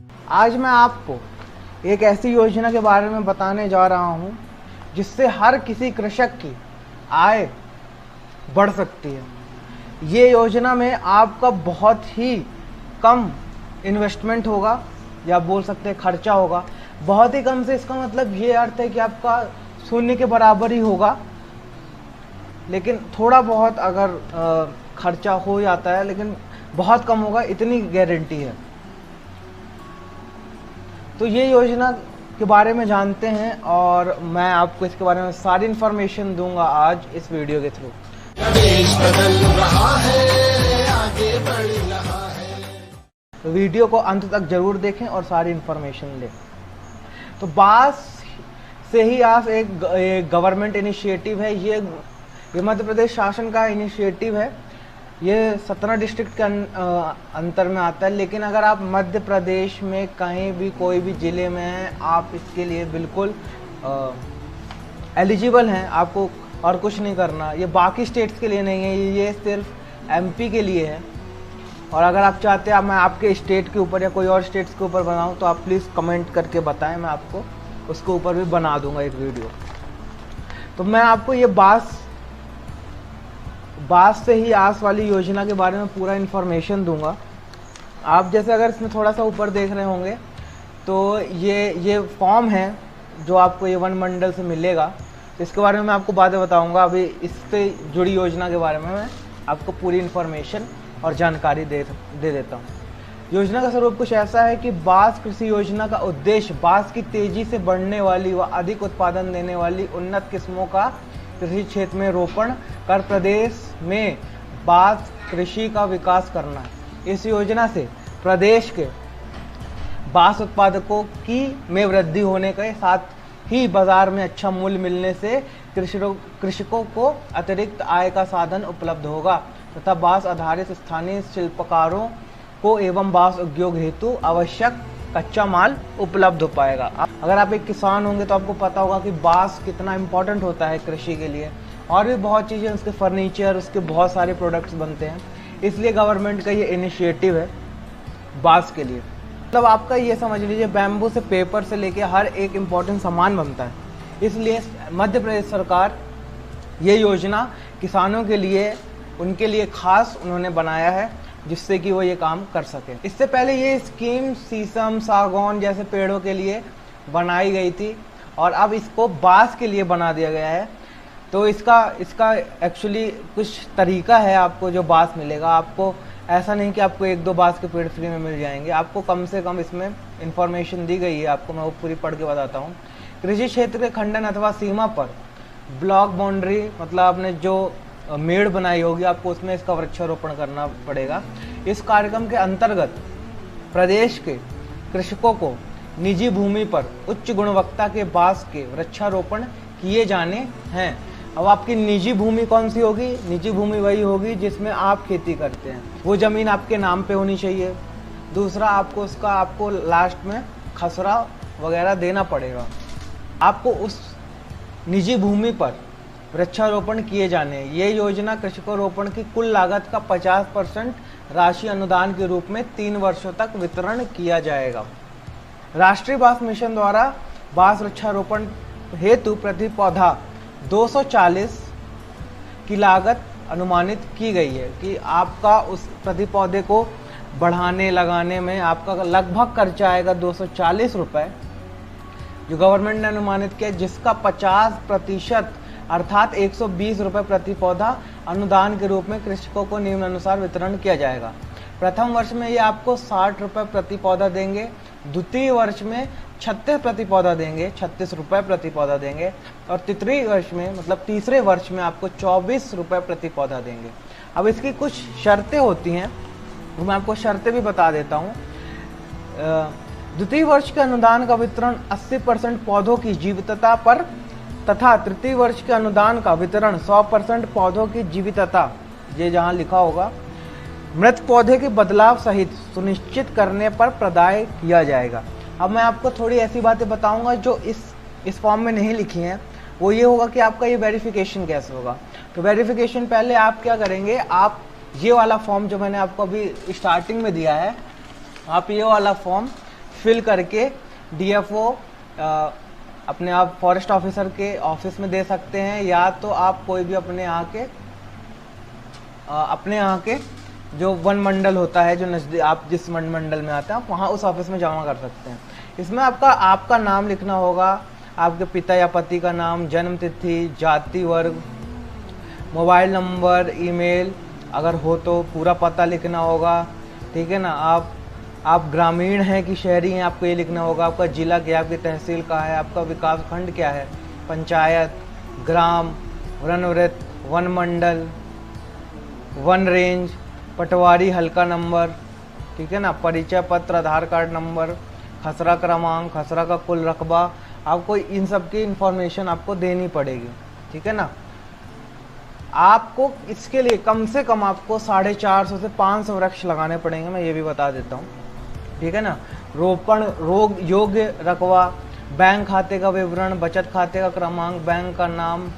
आज मैं आपको एक ऐसी योजना के बारे में बताने जा रहा हूं जिससे हर किसी कृषक की आय बढ़ सकती है। ये योजना में आपका बहुत ही कम इन्वेस्टमेंट होगा या बोल सकते हैं खर्चा होगा। बहुत ही कम से इसका मतलब ये अर्थ है कि आपका शून्य के बराबर ही होगा, लेकिन थोड़ा बहुत अगर खर्चा हो जाता है लेकिन बहुत कम होगा, इतनी गारंटी है। तो ये योजना के बारे में जानते हैं और मैं आपको इसके बारे में सारी इन्फॉर्मेशन दूंगा आज इस वीडियो के थ्रू। देश बदल रहा है, आगे बढ़ रहा है। वीडियो को अंत तक जरूर देखें और सारी इन्फॉर्मेशन लें। तो बास से ही आस एक गवर्नमेंट इनिशिएटिव है। ये मध्य प्रदेश शासन का इनिशिएटिव है। ये 17 डिस्ट्रिक्ट के अंतर में आता है, लेकिन अगर आप मध्य प्रदेश में कहीं भी कोई भी ज़िले में हैं, आप इसके लिए बिल्कुल एलिजिबल हैं। आपको और कुछ नहीं करना। ये बाकी स्टेट्स के लिए नहीं है, ये सिर्फ एमपी के लिए है। और अगर आप चाहते हैं मैं आपके स्टेट के ऊपर या कोई और स्टेट्स के ऊपर बनाऊं तो आप प्लीज़ कमेंट करके बताएं, मैं आपको उसके ऊपर भी बना दूंगा एक वीडियो। तो मैं आपको ये बास से ही आस वाली योजना के बारे में पूरा इन्फॉर्मेशन दूंगा। आप जैसे अगर इसमें थोड़ा सा ऊपर देख रहे होंगे तो ये फॉर्म है जो आपको ये वन मंडल से मिलेगा। इसके बारे में मैं आपको बातें बताऊंगा। अभी इससे जुड़ी योजना के बारे में मैं आपको पूरी इन्फॉर्मेशन और जानकारी दे देता हूँ। योजना का स्वरूप कुछ ऐसा है कि बांस कृषि योजना का उद्देश्य बांस की तेजी से बढ़ने वाली व अधिक उत्पादन देने वाली उन्नत किस्मों का कृषि क्षेत्र में रोपण कर प्रदेश में बांस कृषि का विकास करना है। इस योजना से प्रदेश के बांस उत्पादकों की में वृद्धि होने के साथ ही बाजार में अच्छा मूल्य मिलने से कृषकों को अतिरिक्त आय का साधन उपलब्ध होगा तथा बांस आधारित स्थानीय शिल्पकारों को एवं बांस उद्योग हेतु आवश्यक कच्चा माल उपलब्ध हो पाएगा। अगर आप एक किसान होंगे तो आपको पता होगा कि बांस कितना इम्पोर्टेंट होता है कृषि के लिए। और भी बहुत चीज़ें, उसके फर्नीचर, उसके बहुत सारे प्रोडक्ट्स बनते हैं। इसलिए गवर्नमेंट का ये इनिशिएटिव है बांस के लिए। मतलब आपका ये समझ लीजिए, बैम्बू से पेपर से लेके हर एक इम्पोर्टेंट सामान बनता है। इसलिए मध्य प्रदेश सरकार ये योजना किसानों के लिए, उनके लिए खास उन्होंने बनाया है जिससे कि वो ये काम कर सके। इससे पहले ये स्कीम शीशम, सागौन जैसे पेड़ों के लिए बनाई गई थी और अब इसको बांस के लिए बना दिया गया है। तो इसका एक्चुअली कुछ तरीका है आपको जो बांस मिलेगा। आपको ऐसा नहीं कि आपको एक दो बांस के पेड़ फ्री में मिल जाएंगे। आपको कम से कम इसमें इंफॉर्मेशन दी गई है, आपको मैं वो पूरी पढ़ के बताता हूँ। कृषि क्षेत्र के खंडन अथवा सीमा पर ब्लॉक बाउंड्री, मतलब आपने जो मेड़ बनाई होगी, आपको उसमें इसका वृक्षारोपण करना पड़ेगा। इस कार्यक्रम के अंतर्गत प्रदेश के कृषकों को निजी भूमि पर उच्च गुणवत्ता के बांस के वृक्षारोपण किए जाने हैं। अब आपकी निजी भूमि कौन सी होगी? निजी भूमि वही होगी जिसमें आप खेती करते हैं। वो जमीन आपके नाम पे होनी चाहिए। दूसरा, आपको लास्ट में खसरा वगैरह देना पड़ेगा। आपको उस निजी भूमि पर वृक्षारोपण किए जाने। ये योजना कृषिकारोपण की कुल लागत का 50% राशि अनुदान के रूप में 3 वर्षों तक वितरण किया जाएगा। राष्ट्रीय बांस मिशन द्वारा बांस वृक्षारोपण हेतु प्रति पौधा 240 की लागत अनुमानित की गई है कि आपका उस प्रति पौधे को बढ़ाने लगाने में आपका लगभग खर्चा आएगा 240 रुपये, जो गवर्नमेंट ने अनुमानित किया, जिसका 50% अर्थात 120 रुपये प्रति पौधा अनुदान के रूप में कृषकों को निम्नानुसार वितरण किया जाएगा। प्रथम वर्ष में ये आपको 60 रुपये प्रति पौधा देंगे। द्वितीय वर्ष में 36 प्रति पौधा देंगे, 36 रुपये प्रति पौधा देंगे। और तृतीय वर्ष में, मतलब तीसरे वर्ष में, आपको 24 रुपये प्रति पौधा देंगे। अब इसकी कुछ शर्तें होती हैं, वो मैं आपको शर्तें भी बता देता हूँ। द्वितीय वर्ष के अनुदान का वितरण 80% पौधों की जीवितता पर तथा तृतीय वर्ष के अनुदान का वितरण 100% पौधों की जीवितता, ये जहाँ लिखा होगा, मृत पौधे के बदलाव सहित सुनिश्चित करने पर प्रदाय किया जाएगा। अब मैं आपको थोड़ी ऐसी बातें बताऊंगा जो इस फॉर्म में नहीं लिखी हैं। वो ये होगा कि आपका ये वेरिफिकेशन कैसे होगा। तो वेरिफिकेशन पहले आप क्या करेंगे, आप ये वाला फॉर्म जो मैंने आपको अभी स्टार्टिंग में दिया है, आप ये वाला फॉर्म फिल करके डीएफओ अपने आप फॉरेस्ट ऑफिसर के ऑफिस में दे सकते हैं, या तो आप कोई भी अपने यहाँ के जो वन मंडल होता है, जो नजदीक आप जिस वन मंडल में आते हैं, आप वहाँ उस ऑफिस में जमा कर सकते हैं। इसमें आपका नाम लिखना होगा, आपके पिता या पति का नाम, जन्म तिथि, जाति वर्ग, मोबाइल नंबर, ईमेल अगर हो तो पूरा पता लिखना होगा, ठीक है ना। आप ग्रामीण हैं कि शहरी हैं, आपको ये लिखना होगा। आपका जिला क्या है, आपकी तहसील कहाँ है, आपका विकास खंड क्या है, पंचायत, ग्राम, वनवृत्त, वन मंडल, वन रेंज, पटवारी हल्का नंबर, ठीक है ना, परिचय पत्र, आधार कार्ड नंबर, खसरा क्रमांक, खसरा का कुल रकबा, आपको इन सब की इंफॉर्मेशन आपको देनी पड़ेगी, ठीक है ना। आपको इसके लिए कम से कम आपको 450 से 500 वृक्ष लगाने पड़ेंगे, मैं ये भी बता देता हूँ, ठीक है ना। रोपण योग्य रकबा, बैंक खाते का विवरण, बचत खाते का क्रमांक, बैंक का नाम,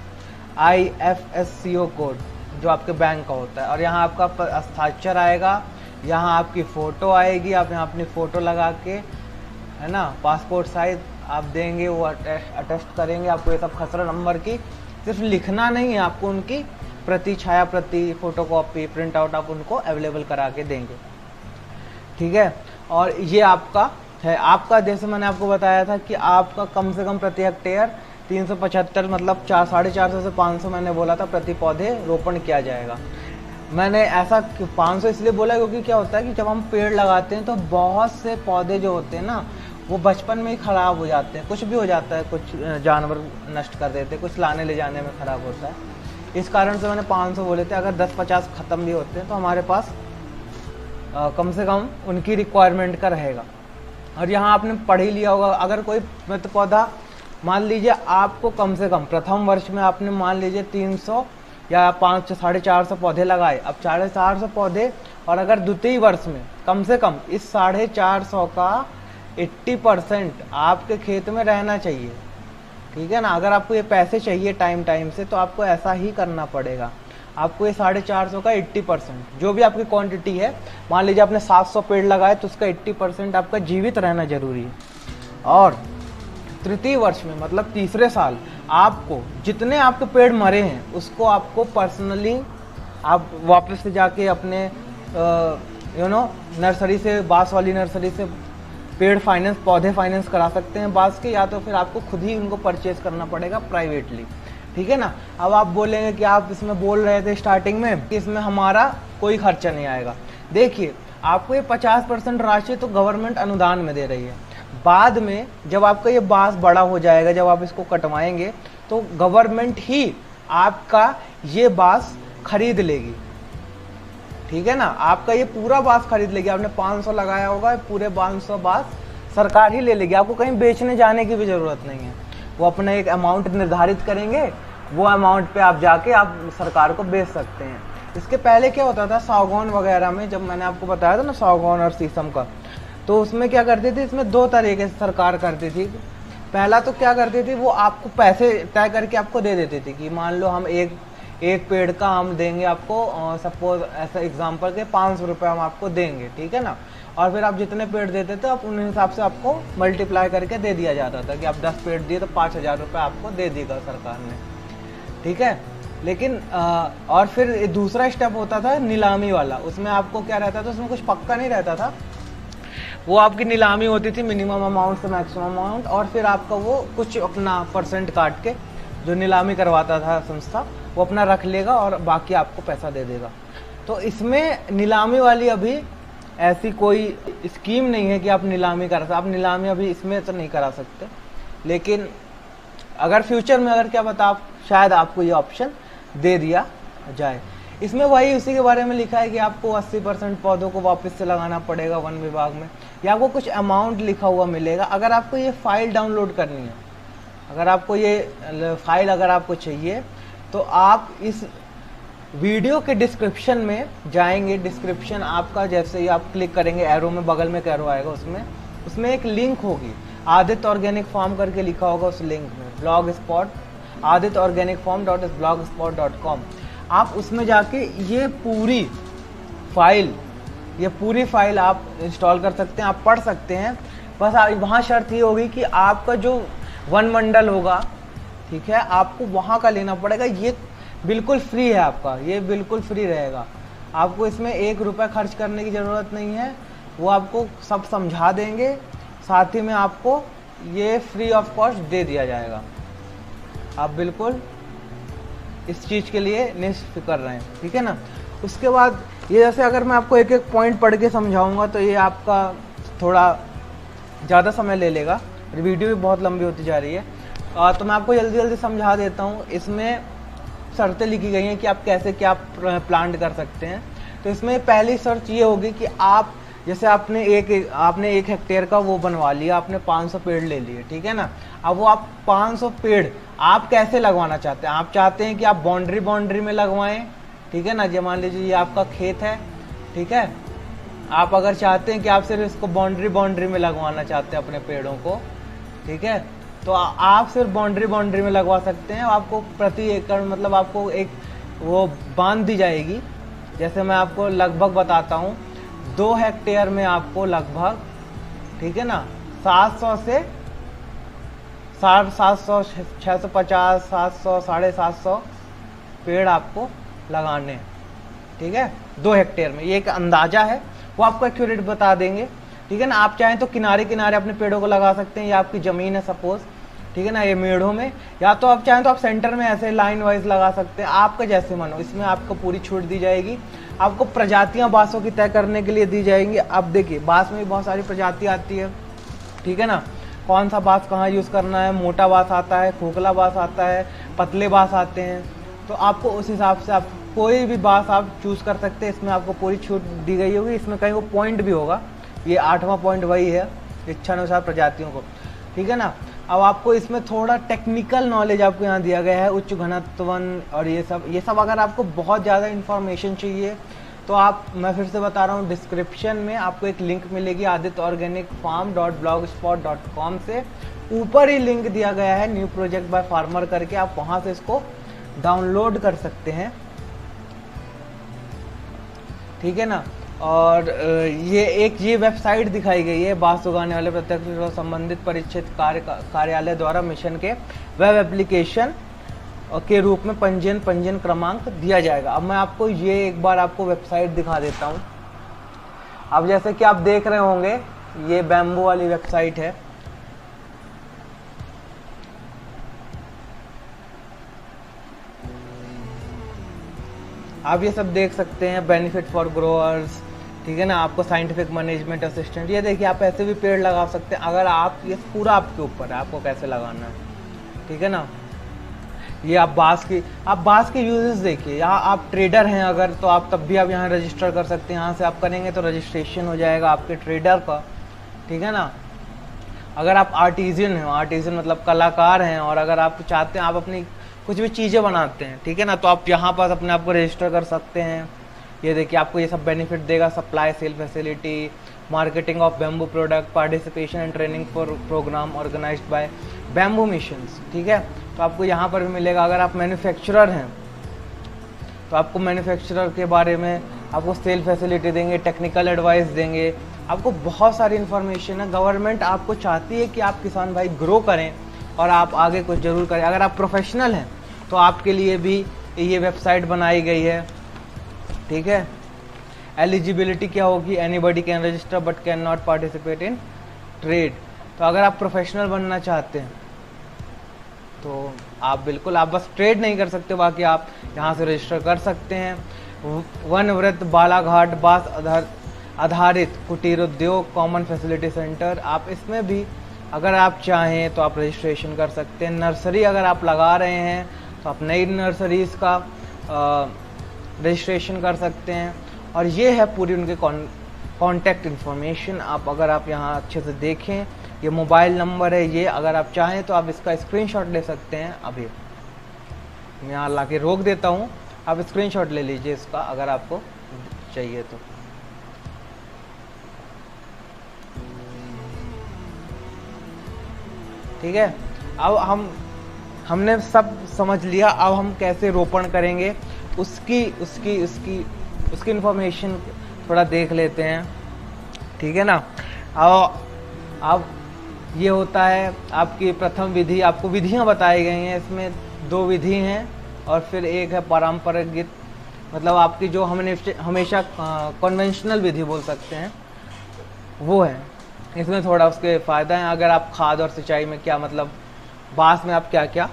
IFSCO कोड जो आपके बैंक का होता है, और यहाँ आपका हस्ताक्षर आएगा, यहाँ आपकी फ़ोटो आएगी, आप यहाँ अपनी फ़ोटो लगा के, है ना, पासपोर्ट साइज आप देंगे, वो अटेस्ट करेंगे। आपको ये सब खसरा नंबर की सिर्फ लिखना नहीं है, आपको उनकी प्रति, छाया प्रति, फोटो कॉपी, प्रिंट आउट आप उनको अवेलेबल करा के देंगे, ठीक है। और ये आपका है, आपका जैसे मैंने आपको बताया था कि आपका कम से कम प्रति हेक्टेयर 375 मतलब 450 से 500 मैंने बोला था प्रति पौधे रोपण किया जाएगा। मैंने ऐसा 500 इसलिए बोला क्योंकि क्या होता है कि जब हम पेड़ लगाते हैं तो बहुत से पौधे जो होते हैं ना, वो बचपन में ही ख़राब हो जाते हैं, कुछ भी हो जाता है, कुछ जानवर नष्ट कर देते हैं, कुछ लाने ले जाने में ख़राब होता है। इस कारण से मैंने 500 बोले थे। अगर 10-50 ख़त्म भी होते हैं तो हमारे पास कम से कम उनकी रिक्वायरमेंट का रहेगा। और यहाँ आपने पढ़ ही लिया होगा, अगर कोई मृत पौधा मान लीजिए आपको कम से कम प्रथम वर्ष में आपने मान लीजिए 300 या 450 पौधे लगाए, अब 450 पौधे, और अगर द्वितीय वर्ष में कम से कम इस 450 का 80% आपके खेत में रहना चाहिए, ठीक है ना। अगर आपको ये पैसे चाहिए टाइम से तो आपको ऐसा ही करना पड़ेगा। आपको ये 450 का 80% जो भी आपकी क्वांटिटी है, मान लीजिए आपने 700 पेड़ लगाए तो उसका 80% आपका जीवित रहना जरूरी है। और तृतीय वर्ष में मतलब तीसरे साल आपको जितने आपके पेड़ मरे हैं उसको आपको पर्सनली आप वापस से जाके अपने नर्सरी से, बांस वाली नर्सरी से पेड़ फाइनेंस, पौधे फाइनेंस करा सकते हैं बांस के, या तो फिर आपको खुद ही उनको परचेज करना पड़ेगा प्राइवेटली, ठीक है ना। अब आप बोलेंगे कि आप इसमें बोल रहे थे स्टार्टिंग में कि इसमें हमारा कोई खर्चा नहीं आएगा। देखिए, आपको ये 50% राशि तो गवर्नमेंट अनुदान में दे रही है। बाद में जब आपका ये बांस बड़ा हो जाएगा, जब आप इसको कटवाएंगे तो गवर्नमेंट ही आपका ये बांस खरीद लेगी, ठीक है ना। आपका ये पूरा बांस खरीद लेगी। आपने 500 लगाया होगा, पूरे 500 बांस सरकार ही ले लेगी, आपको कहीं बेचने जाने की भी ज़रूरत नहीं है। वो अपना एक अमाउंट निर्धारित करेंगे, वो अमाउंट पे आप जाके आप सरकार को बेच सकते हैं। इसके पहले क्या होता था, सागौन वगैरह में, जब मैंने आपको बताया था ना सागौन और शीशम का, तो उसमें क्या करती थी, इसमें 2 तरीके से सरकार करती थी। पहला तो क्या करती थी, वो आपको पैसे तय करके आपको दे देती थी कि मान लो हम एक पेड़ का हम देंगे आपको, सपोज ऐसा एग्जांपल के 500 रुपये हम आपको देंगे, ठीक है ना। और फिर आप जितने पेड़ देते थे आप उन हिसाब से आपको मल्टीप्लाई करके दे दिया जाता था कि आप 10 पेड़ दिए तो 5000 रुपये आपको दे देगा सरकार ने, ठीक है। लेकिन और फिर दूसरा स्टेप होता था नीलामी वाला। उसमें आपको क्या रहता था, उसमें कुछ पक्का नहीं रहता था, वो आपकी नीलामी होती थी मिनिमम अमाउंट से मैक्सिमम अमाउंट, और फिर आपका वो कुछ अपना % काट के जो नीलामी करवाता था संस्था, वो अपना रख लेगा और बाकी आपको पैसा दे देगा। तो इसमें नीलामी वाली अभी ऐसी कोई स्कीम नहीं है कि आप नीलामी करा सकते। आप नीलामी अभी इसमें तो नहीं करा सकते, लेकिन अगर फ्यूचर में अगर क्या पता आप शायद आपको ये ऑप्शन दे दिया जाए। इसमें वही उसी के बारे में लिखा है कि आपको 80% पौधों को वापस से लगाना पड़ेगा वन विभाग में, या आपको कुछ अमाउंट लिखा हुआ मिलेगा। अगर आपको ये फाइल डाउनलोड करनी है, अगर आपको ये फाइल अगर आपको चाहिए तो आप इस वीडियो के डिस्क्रिप्शन में जाएंगे। डिस्क्रिप्शन आपका जैसे ही आप क्लिक करेंगे, एरो में बगल में एक एरो आएगा, उसमें एक लिंक होगी, आदित्य ऑर्गेनिक फार्म करके लिखा होगा उस लिंक में, ब्लॉग स्पॉट adityorganicfarm.blogspot.com। आप उसमें जाके ये पूरी फाइल आप इंस्टॉल कर सकते हैं, आप पढ़ सकते हैं। बस वहाँ शर्त ये होगी कि आपका जो वन मंडल होगा, ठीक है, आपको वहाँ का लेना पड़ेगा। ये बिल्कुल फ्री है आपका, ये बिल्कुल फ्री रहेगा। आपको इसमें 1 रुपया खर्च करने की ज़रूरत नहीं है, वो आपको सब समझा देंगे, साथ ही में आपको ये फ्री ऑफ कॉस्ट दे दिया जाएगा। आप बिल्कुल इस चीज़ के लिए निश्चित रहे हैं, ठीक है ना। उसके बाद ये जैसे अगर मैं आपको एक एक पॉइंट पढ़ के समझाऊंगा तो ये आपका थोड़ा ज़्यादा समय ले लेगा, वीडियो भी बहुत लंबी होती जा रही है। तो मैं आपको जल्दी जल्दी समझा देता हूँ। इसमें शर्तें लिखी गई हैं कि आप कैसे क्या प्लांट कर सकते हैं। तो इसमें पहली शर्त ये होगी कि आप जैसे आपने एक हेक्टेयर का वो बनवा लिया, आपने 500 पेड़ ले लिए, ठीक है ना। अब वो आप 500 पेड़ आप कैसे लगवाना चाहते हैं? आप चाहते हैं कि आप बाउंड्री में लगवाएं, ठीक है ना। जो मान लीजिए ये आपका खेत है, ठीक है, आप अगर चाहते हैं कि आप सिर्फ इसको बाउंड्री में लगवाना चाहते हैं अपने पेड़ों को, ठीक है, तो आप सिर्फ बाउंड्री में लगवा सकते हैं। आपको प्रति एकड़ मतलब आपको एक वो बांध दी जाएगी। जैसे मैं आपको लगभग बताता हूँ, 2 हेक्टेयर में आपको लगभग, ठीक है ना, 700 से 750, 650, 700, 750 पेड़ आपको लगाने हैं, ठीक है, 2 हेक्टेयर में। ये एक अंदाजा है, वो आपको एक्यूरेट बता देंगे, ठीक है ना। आप चाहें तो किनारे किनारे अपने पेड़ों को लगा सकते हैं, या आपकी ज़मीन है सपोज, ठीक है ना, ये मेढ़ों में, या तो आप चाहें तो आप सेंटर में ऐसे लाइन वाइज लगा सकते हैं, आपका जैसे मन हो। इसमें आपको पूरी छूट दी जाएगी। आपको प्रजातियां बांसों की तय करने के लिए दी जाएंगी। अब देखिए, बांस में भी बहुत सारी प्रजाति आती है, ठीक है ना। कौन सा बांस कहाँ यूज़ करना है, मोटा बांस आता है, खोखला बांस आता है, पतले बांस आते हैं, तो आपको उस हिसाब से आप कोई भी बांस आप चूज़ कर सकते हैं। इसमें आपको पूरी छूट दी गई होगी। इसमें कहीं वो पॉइंट भी होगा, ये 8वां पॉइंट वही है, इच्छानुसार प्रजातियों को, ठीक है ना। अब आपको इसमें थोड़ा टेक्निकल नॉलेज आपको यहाँ दिया गया है, उच्च घनत्वन और ये सब अगर आपको बहुत ज़्यादा इन्फॉर्मेशन चाहिए तो आप, मैं फिर से बता रहा हूँ, डिस्क्रिप्शन में आपको एक लिंक मिलेगी adityorganicfarm.blogspot.com से। ऊपर ही लिंक दिया गया है न्यू प्रोजेक्ट बाय फार्मर करके, आप वहाँ से इसको डाउनलोड कर सकते हैं, ठीक है ना। और ये वेबसाइट दिखाई गई है, बांस उगाने वाले प्रत्यक्ष और संबंधित परिचित कार्यालय द्वारा मिशन के वेब एप्लीकेशन के रूप में पंजीयन क्रमांक दिया जाएगा। अब मैं आपको ये एक बार आपको वेबसाइट दिखा देता हूँ। अब जैसे कि आप देख रहे होंगे, ये बैम्बू वाली वेबसाइट है, आप ये सब देख सकते हैं, बेनिफिट फॉर ग्रोअर्स, ठीक है ना। आपको साइंटिफिक मैनेजमेंट असिस्टेंट, ये देखिए, आप ऐसे भी पेड़ लगा सकते हैं। अगर आप, ये पूरा आपके ऊपर है, आपको कैसे लगाना है, ठीक है ना। ये आप बांस के यूजेस देखिए। यहाँ आप ट्रेडर हैं अगर, तो आप तब भी आप यहाँ रजिस्टर कर सकते हैं। यहाँ से आप करेंगे तो रजिस्ट्रेशन हो जाएगा आपके ट्रेडर का, ठीक है ना। अगर आप आर्टिजन हैं, आर्टिजन मतलब कलाकार हैं, और अगर आप चाहते हैं आप अपनी कुछ भी चीज़ें बनाते हैं, ठीक है ना, तो आप यहाँ पास अपने आप को रजिस्टर कर सकते हैं। ये देखिए, आपको ये सब बेनिफिट देगा, supply sale facility, marketing of bamboo product, participation and training for programme organised by bamboo missions, ठीक है। तो आपको यहाँ पर भी मिलेगा। अगर आप मैन्युफैक्चरर हैं तो आपको मैन्युफैक्चरर के बारे में आपको सेल फैसिलिटी देंगे, टेक्निकल एडवाइस देंगे, आपको बहुत सारी इन्फॉर्मेशन है। गवर्नमेंट आपको चाहती है कि आप किसान भाई ग्रो करें और आप आगे कुछ जरूर करें। अगर आप प्रोफेशनल हैं तो आपके लिए भी ये वेबसाइट बनाई गई है, ठीक है। एलिजिबिलिटी क्या होगी, anybody can register but can not participate in trade. तो अगर आप प्रोफेशनल बनना चाहते हैं तो आप बिल्कुल, आप बस ट्रेड नहीं कर सकते, बाकी आप यहाँ से रजिस्टर कर सकते हैं। वन वृत्त बालाघाट बांस आधारित कुटीर उद्योग कॉमन फैसिलिटी सेंटर, आप इसमें भी अगर आप चाहें तो आप रजिस्ट्रेशन कर सकते हैं। नर्सरी अगर आप लगा रहे हैं तो आप नई नर्सरीज़ का रजिस्ट्रेशन कर सकते हैं। और ये है पूरी उनके कॉन्टैक्ट इन्फॉर्मेशन। आप अगर आप यहाँ अच्छे से देखें, ये मोबाइल नंबर है, ये अगर आप चाहें तो आप इसका स्क्रीनशॉट ले सकते हैं। अभी मैं यहाँ ला के रोक देता हूँ, आप स्क्रीनशॉट ले लीजिए इसका अगर आपको चाहिए तो। ठीक है, अब हमने सब समझ लिया। अब हम कैसे रोपण करेंगे उसकी इन्फॉर्मेशन थोड़ा देख लेते हैं, ठीक है ना। अब अब ये होता है आपकी प्रथम विधि, आपको विधियां बताई गई हैं, इसमें 2 विधि हैं और फिर एक है पारंपरिक, मतलब आपकी जो हमने हमेशा कन्वेंशनल विधि बोल सकते हैं वो है। इसमें थोड़ा उसके फ़ायदा है, अगर आप खाद और सिंचाई में क्या मतलब बांस में आप क्या क्या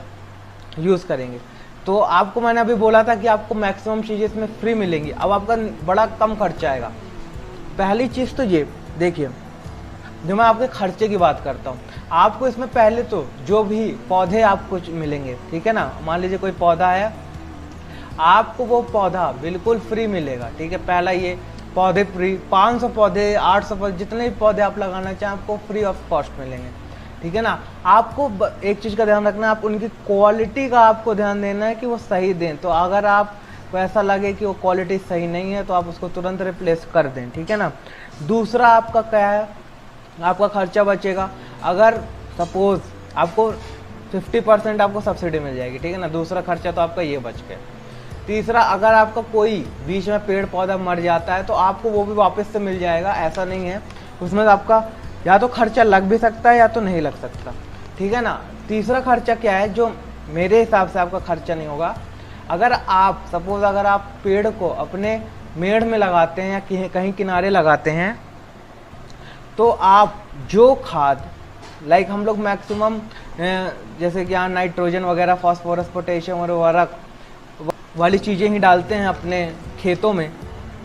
यूज़ करेंगे। तो आपको मैंने अभी बोला था कि आपको मैक्सिमम चीज़ें इसमें फ्री मिलेंगी, अब आपका बड़ा कम खर्चा आएगा। पहली चीज़ तो ये देखिए, जो मैं आपके खर्चे की बात करता हूँ, आपको इसमें पहले तो जो भी पौधे आपको मिलेंगे, ठीक है ना, मान लीजिए कोई पौधा है, आपको वो पौधा बिल्कुल फ्री मिलेगा, ठीक है। पहला ये पौधे फ्री, 500 पौधे 800 पौधे जितने भी पौधे आप लगाना चाहें आपको फ्री ऑफ कॉस्ट मिलेंगे, ठीक है ना। आपको एक चीज़ का ध्यान रखना है, आप उनकी क्वालिटी का आपको ध्यान देना है कि वो सही दें। तो अगर आपको ऐसा लगे कि वो क्वालिटी सही नहीं है तो आप उसको तुरंत रिप्लेस कर दें, ठीक है ना। दूसरा आपका क्या है, आपका खर्चा बचेगा। अगर सपोज आपको 50% आपको सब्सिडी मिल जाएगी, ठीक है ना, दूसरा खर्चा तो आपका ये बच गया। तीसरा, अगर आपका कोई बीच में पेड़ पौधा मर जाता है तो आपको वो भी वापस से मिल जाएगा, ऐसा नहीं है। उसमें आपका या तो खर्चा लग भी सकता है या तो नहीं लग सकता, ठीक है ना। तीसरा खर्चा क्या है, जो मेरे हिसाब से आपका खर्चा नहीं होगा, अगर आप सपोज अगर आप पेड़ को अपने मेड़ में लगाते हैं या कहीं किनारे लगाते हैं, तो आप जो खाद लाइक हम लोग मैक्सिमम जैसे कि यहाँ नाइट्रोजन वगैरह, फास्फोरस, पोटेशियम और उर्वरक वाली चीज़ें ही डालते हैं अपने खेतों में,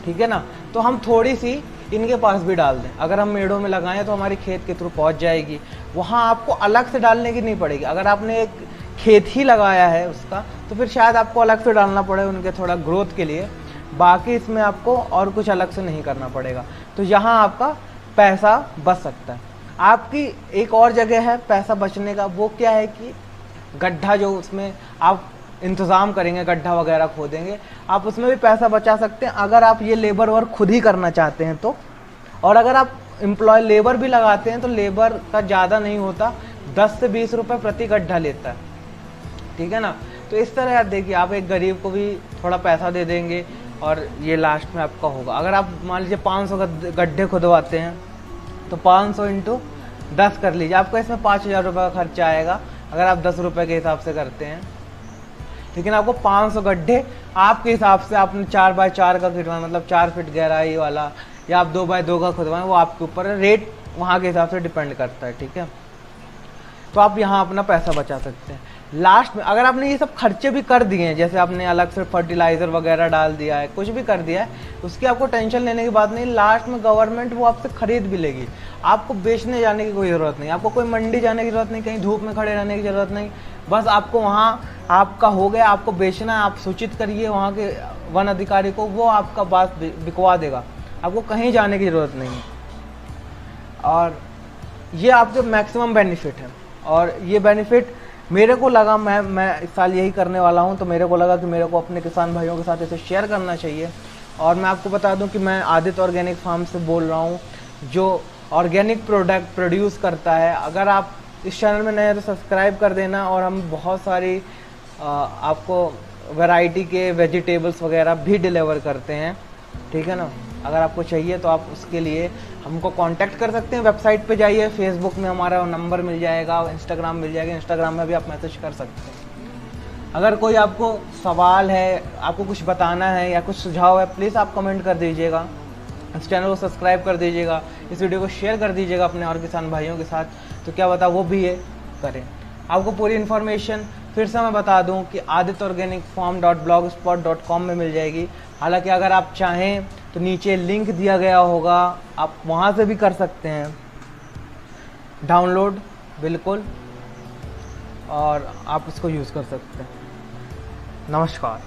ठीक है ना, तो हम थोड़ी सी इनके पास भी डाल दें। अगर हम मेड़ों में लगाएं तो हमारी खेत के थ्रू पहुंच जाएगी, वहाँ आपको अलग से डालने की नहीं पड़ेगी। अगर आपने एक खेत ही लगाया है उसका, तो फिर शायद आपको अलग से डालना पड़े उनके थोड़ा ग्रोथ के लिए, बाकी इसमें आपको और कुछ अलग से नहीं करना पड़ेगा। तो यहाँ आपका पैसा बच सकता है। आपकी एक और जगह है पैसा बचने का, वो क्या है कि गड्ढा जो उसमें आप इंतज़ाम करेंगे, गड्ढा वगैरह खोदेंगे, आप उसमें भी पैसा बचा सकते हैं अगर आप ये लेबर वर्क खुद ही करना चाहते हैं तो। और अगर आप एम्प्लॉय लेबर भी लगाते हैं तो लेबर का ज़्यादा नहीं होता, 10 से 20 रुपये प्रति गड्ढा लेता है, ठीक है ना। तो इस तरह आप देखिए, आप एक गरीब को भी थोड़ा पैसा दे देंगे और ये लास्ट में आपका होगा। अगर आप मान लीजिए 500 गड्ढे खुदवाते हैं तो 500 इंटू 10 कर लीजिए, आपका इसमें 5000 रुपये का खर्चा आएगा अगर आप 10 रुपये के हिसाब से करते हैं। लेकिन आपको 500 गड्ढे आपके हिसाब से आपने 4 बाय 4 का खुदवाना, मतलब 4 फीट गहराई वाला, या आप 2 बाय 2 का खुदवाएं, वो आपके ऊपर है, रेट वहाँ के हिसाब से डिपेंड करता है, ठीक है। तो आप यहाँ अपना पैसा बचा सकते हैं। लास्ट में अगर आपने ये सब खर्चे भी कर दिए हैं, जैसे आपने अलग से फर्टिलाइज़र वगैरह डाल दिया है, कुछ भी कर दिया है, उसकी आपको टेंशन लेने की बात नहीं। लास्ट में गवर्नमेंट वो आपसे खरीद भी लेगी, आपको बेचने जाने की कोई ज़रूरत नहीं, आपको कोई मंडी जाने की ज़रूरत नहीं, कहीं धूप में खड़े रहने की ज़रूरत नहीं। बस आपको वहाँ आपका हो गया, आपको बेचना है, आप सूचित करिए वहाँ के वन अधिकारी को, वो आपका बात बिकवा देगा, आपको कहीं जाने की ज़रूरत नहीं। और ये आपके मैक्सिमम बेनिफिट है। और ये बेनिफिट मेरे को लगा, मैं इस साल यही करने वाला हूँ, तो मेरे को लगा कि मेरे को अपने किसान भाइयों के साथ इसे शेयर करना चाहिए। और मैं आपको बता दूं कि मैं आदित्य ऑर्गेनिक फार्म से बोल रहा हूँ, जो ऑर्गेनिक प्रोडक्ट प्रोड्यूस करता है। अगर आप इस चैनल में नए हैं तो सब्सक्राइब कर देना, और हम बहुत सारी आपको वैरायटी के वेजिटेबल्स वगैरह भी डिलीवर करते हैं, ठीक है ना। अगर आपको चाहिए तो आप उसके लिए हमको कांटेक्ट कर सकते हैं, वेबसाइट पे जाइए, फेसबुक में हमारा नंबर मिल जाएगा, इंस्टाग्राम मिल जाएगा, इंस्टाग्राम में भी आप मैसेज कर सकते हैं। अगर कोई आपको सवाल है, आपको कुछ बताना है या कुछ सुझाव है, प्लीज़ आप कमेंट कर दीजिएगा, इस चैनल को सब्सक्राइब कर दीजिएगा, इस वीडियो को शेयर कर दीजिएगा अपने और किसान भाइयों के साथ, तो क्या बता वो भी ये करें। आपको पूरी इन्फॉर्मेशन फिर से मैं बता दूं कि adityorganicfarm.blogspot.com में मिल जाएगी। हालांकि अगर आप चाहें तो नीचे लिंक दिया गया होगा, आप वहाँ से भी कर सकते हैं डाउनलोड, बिल्कुल, और आप इसको यूज़ कर सकते हैं। नमस्कार।